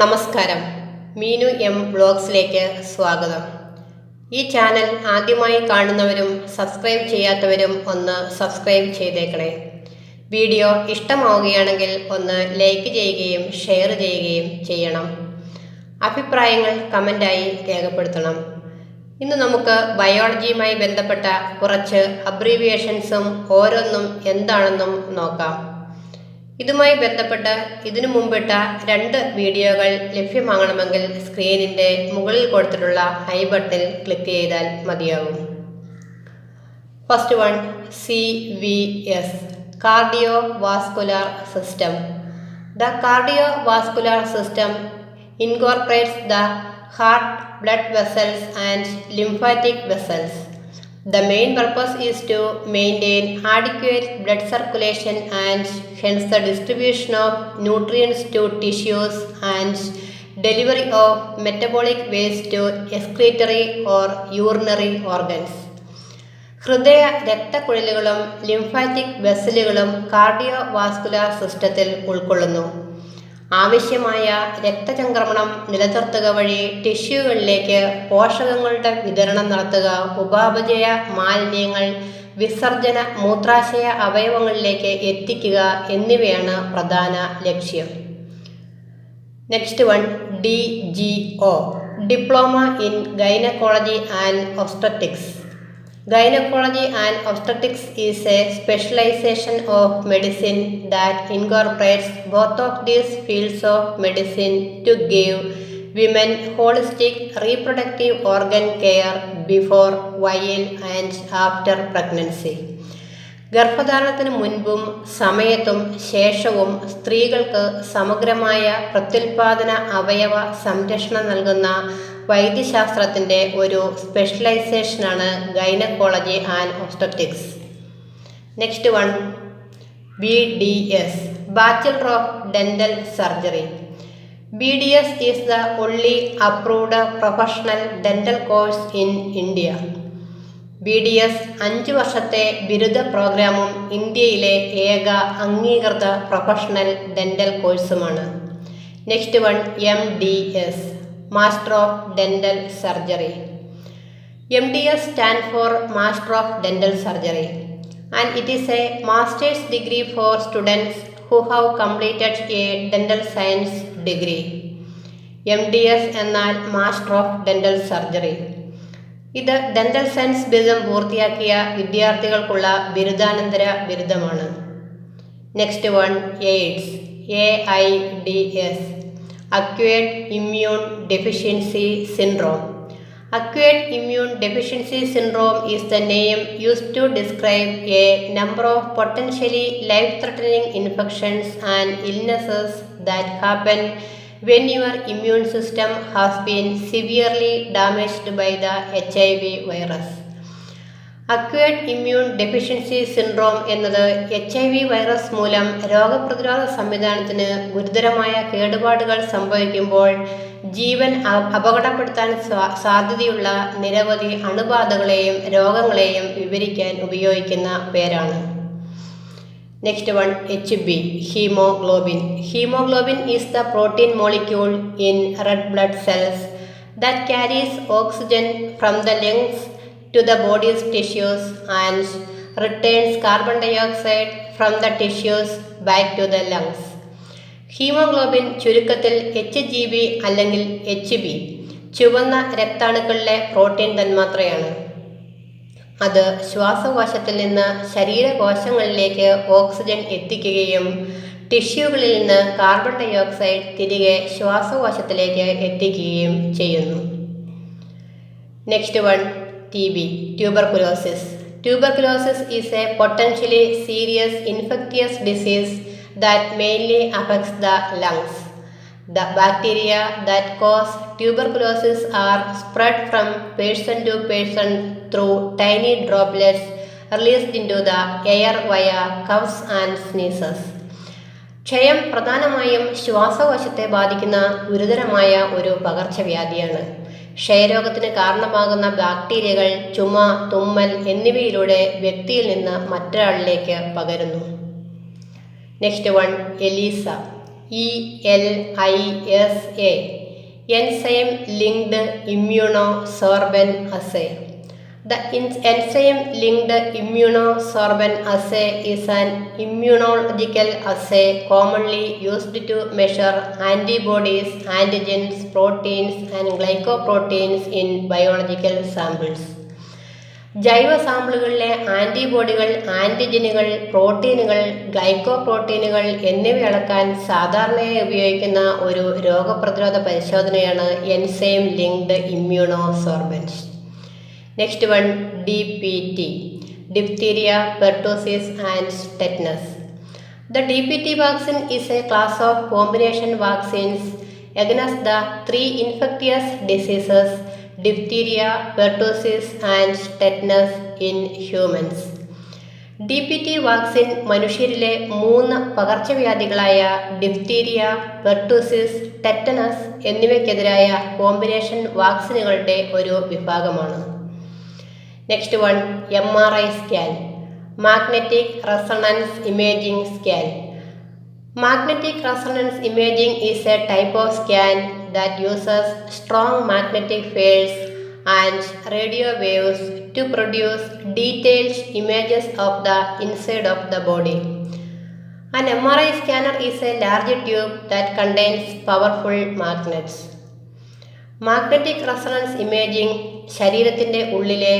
നമസ്കാരം, മീനു എം വ്ളോഗ്സിലേക്ക് സ്വാഗതം. ഈ ചാനൽ ആദ്യമായി കാണുന്നവരും സബ്സ്ക്രൈബ് ചെയ്യാത്തവരും ഒന്ന് സബ്സ്ക്രൈബ് ചെയ്തേക്കണേ. വീഡിയോ ഇഷ്ടമാവുകയാണെങ്കിൽ ഒന്ന് ലൈക്ക് ചെയ്യുകയും ഷെയർ ചെയ്യുകയും ചെയ്യണം. അഭിപ്രായങ്ങൾ കമൻ്റായി രേഖപ്പെടുത്തണം. ഇന്ന് നമുക്ക് ബയോളജിയുമായി ബന്ധപ്പെട്ട കുറച്ച് അബ്രീവിയേഷൻസും ഓരോന്നും എന്താണെന്നും നോക്കാം. ഇതുമായി ബന്ധപ്പെട്ട് ഇതിനു മുമ്പിട്ട 2 വീഡിയോകൾ ലഭ്യമാകണമെങ്കിൽ സ്ക്രീനിൻ്റെ മുകളിൽ കൊടുത്തിട്ടുള്ള ഐ ബട്ടണിൽ ക്ലിക്ക് ചെയ്താൽ മതിയാകും. First one, CVS, cardiovascular system. The cardiovascular system incorporates the heart, blood vessels and lymphatic vessels. The main purpose is to maintain adequate blood circulation and hence the distribution of nutrients to tissues and delivery of metabolic waste to excretory or urinary organs. ഹൃദയ രക്തക്കുഴലുകളും lymphatic വെസലുകളും cardiovascular സിസ്റ്റത്തിൽ ഉൾക്കൊള്ളുന്നു. ആവശ്യമായ രക്തചംക്രമണം നിലനിർത്തുക വഴി ടിഷ്യൂകളിലേക്ക് പോഷകങ്ങളുടെ വിതരണം നടത്തുക, ഉപാപചയ മാലിന്യങ്ങൾ വിസർജന മൂത്രാശയ അവയവങ്ങളിലേക്ക് എത്തിക്കുക എന്നിവയാണ് പ്രധാന ലക്ഷ്യം. Next one, DGO, diploma in gynaecology and obstetrics. Gynecology and obstetrics is a specialization of medicine that incorporates both of these fields of medicine to give women holistic reproductive organ care before, while and after pregnancy. ഗർഭധാരണത്തിന് മുൻപും സമയത്തും ശേഷവും സ്ത്രീകൾക്ക് സമഗ്രമായ പ്രത്യുൽപാദന അവയവ സംരക്ഷണം നൽകുന്ന വൈദ്യശാസ്ത്രത്തിൻ്റെ ഒരു സ്പെഷ്യലൈസേഷനാണ് gynaecology and obstetrics. Next one, BDS, bachelor of dental surgery. BDS is the only approved professional dental course in India. BDS 5 വർഷത്തെ ബിരുദ പ്രോഗ്രാമും ഇന്ത്യയിലെ ഏക അംഗീകൃത പ്രൊഫഷണൽ ഡെൻ്റൽ കോഴ്സുമാണ്. Next one, MDS, Master of Dental Surgery. MDS stands for Master of Dental Surgery and it is a master's degree for students who have completed a dental science degree. MDS എന്നാൽ Master of Dental Surgery. ഇത് dental science ബിരുദം പൂർത്തിയാക്കിയ വിദ്യാർത്ഥികൾക്കുള്ള ബിരുദാനന്തര ബിരുദമാണ്. Next one, AIDS, AIDS, Acquired Immune Deficiency Syndrome. Acquired Immune Deficiency Syndrome is the name used to describe a number of potentially life-threatening infections and illnesses that happen when your immune system has been severely damaged by the HIV virus. Acquired immune deficiency syndrome എന്നത് HIV virus മൂലം രോഗപ്രതിരോധ സംവിധാനത്തിന് ഗുരുതരമായ കേടുപാടുകൾ സംഭവിക്കുമ്പോൾ ജീവൻ അപകടപ്പെടുത്താൻ സാധ്യതയുള്ള നിരവധി അണുബാധകളെയും രോഗങ്ങളെയും വിവരിക്കാൻ ഉപയോഗിക്കുന്ന പേരാണ്. Next one, HB, haemoglobin. Haemoglobin is the protein molecule in red blood cells that carries oxygen from the lungs to the body's tissues and returns carbon dioxide from the tissues back to the lungs. Haemoglobin ചുരുക്കത്തിൽ HGB അല്ലെങ്കിൽ HB ചുവന്ന രക്താണുക്കളിലെ protein തന്മാത്രയാണ്. അത് ശ്വാസകോശത്തിൽ നിന്ന് ശരീരകോശങ്ങളിലേക്ക് oxygen എത്തിക്കുകയും ടിഷ്യൂകളിൽ നിന്ന് carbon dioxide തിരികെ ശ്വാസകോശത്തിലേക്ക് എത്തിക്കുകയും ചെയ്യുന്നു. Next one, TB, tuberculosis. Tuberculosis is a potentially serious infectious disease that mainly affects the lungs. The bacteria that cause tuberculosis are spread from person to person through tiny droplets released into the air via coughs and sneezes. ക്ഷയം പ്രധാനമായും ശ്വാസകോശത്തെ ബാധിക്കുന്ന ഗുരുതരമായ ഒരു പകർച്ചവ്യാധിയാണ്. ക്ഷയരോഗത്തിന് കാരണമാകുന്ന ബാക്ടീരിയകൾ ചുമ, തുമ്മൽ എന്നിവയിലൂടെ വ്യക്തിയിൽ നിന്ന് മറ്റൊരാളിലേക്ക് പകരുന്നു. Next one, ELISA, ELISA, enzyme linked immunosorbent assay. The enzyme linked immunosorbent assay is an immunological assay commonly used to measure antibodies, antigens, proteins, and glycoproteins in biological samples. ജൈവ സാമ്പിളുകളിലെ ആൻറ്റിബോഡികൾ, ആൻറ്റിജനുകൾ, പ്രോട്ടീനുകൾ, ഗ്ലൈക്കോപ്രോട്ടീനുകൾ എന്നിവ അളക്കാൻ സാധാരണയായി ഉപയോഗിക്കുന്ന ഒരു രോഗപ്രതിരോധ പരിശോധനയാണ് enzyme linked immunosorbent. Next one, DPT, diphtheria, pertussis and tetanus. The DPT vaccine is a class of combination vaccines against the three infectious diseases diphtheria, pertussis and tetanus in humans. DPT vaccine മനുഷ്യരിലെ 3 പകർച്ചവ്യാധികളായ diphtheria, pertussis, tetanus എന്നിവയ്ക്കെതിരായ combination വാക്സിനുകളുടെ ഒരു വിഭാഗമാണ്. Next one, MRI scan, magnetic resonance imaging scan. Magnetic resonance imaging is a type of scan that uses strong magnetic fields and radio waves to produce detailed images of the inside of the body. An MRI scanner is a large tube that contains powerful magnets. Magnetic resonance imaging ശരീരത്തിൻ്റെ ഉള്ളിലെ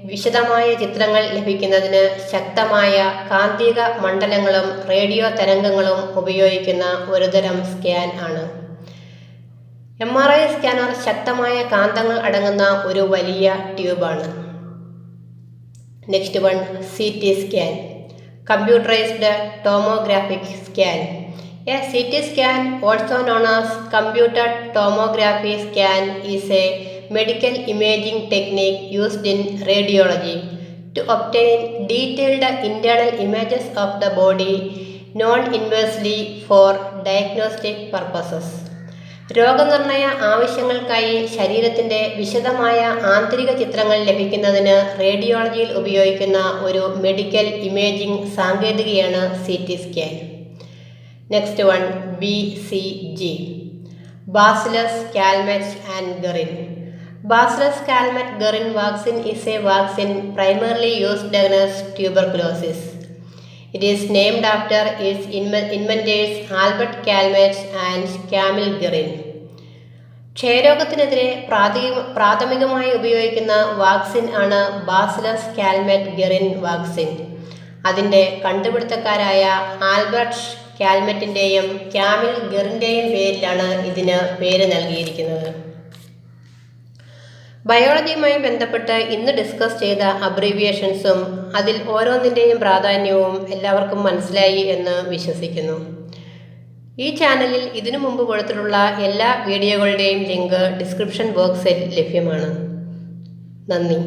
വിശദമായ ചിത്രങ്ങൾ ലഭിക്കുന്നതിന് ശക്തമായ കാന്തിക മണ്ഡലങ്ങളും radio തരംഗങ്ങളും ഉപയോഗിക്കുന്ന ഒരുതരം scan ആണ്. MRI സ്കാനർ ശക്തമായ കാന്തങ്ങൾ അടങ്ങുന്ന ഒരു വലിയ ട്യൂബാണ്. Next one, CT scan, computerised tomographic scan. A CT scan, also known as computed tomography scan, is a medical imaging technique used in radiology to obtain detailed internal images of the body non-invasively for diagnostic purposes. രോഗനിർണയ ആവശ്യങ്ങൾക്കായി ശരീരത്തിൻ്റെ വിശദമായ ആന്തരിക ചിത്രങ്ങൾ ലഭിക്കുന്നതിന് റേഡിയോളജിയിൽ ഉപയോഗിക്കുന്ന ഒരു medical imaging സാങ്കേതികതയാണ് CT scan. Next one, BCG, Bacillus Calmette-Guerin. Bacillus Calmette-Guerin vaccine is a vaccine primarily used against tuberculosis. It is named after its inventors Albert Calmette and Camille Guerin. ക്ഷയരോഗത്തിനെതിരെ പ്രാഥമികമായി ഉപയോഗിക്കുന്ന വാക്സിൻ ആണ് bacillus കാൽമെറ്റ്-ഗെറിൻ vaccine. അതിൻ്റെ കണ്ടുപിടുത്തക്കാരായ Albert കാൽമെറ്റിൻ്റെയും ക്യാമിൽ ഗെറിൻ്റെയും പേരിലാണ് ഇതിന് പേര് നൽകിയിരിക്കുന്നത്. ബയോളജിയുമായി ബന്ധപ്പെട്ട് ഇന്ന് ഡിസ്കസ് ചെയ്ത അബ്രീവിയേഷൻസും അതിൽ ഓരോന്നിൻ്റെയും പ്രാധാന്യവും എല്ലാവർക്കും മനസ്സിലായി എന്ന് വിശ്വസിക്കുന്നു. ഈ ചാനലിൽ ഇതിനു മുമ്പ് കൊടുത്തിട്ടുള്ള എല്ലാ വീഡിയോകളുടെയും ലിങ്ക് ഡിസ്ക്രിപ്ഷൻ ബോക്സിൽ ലഭ്യമാണ്. നന്ദി.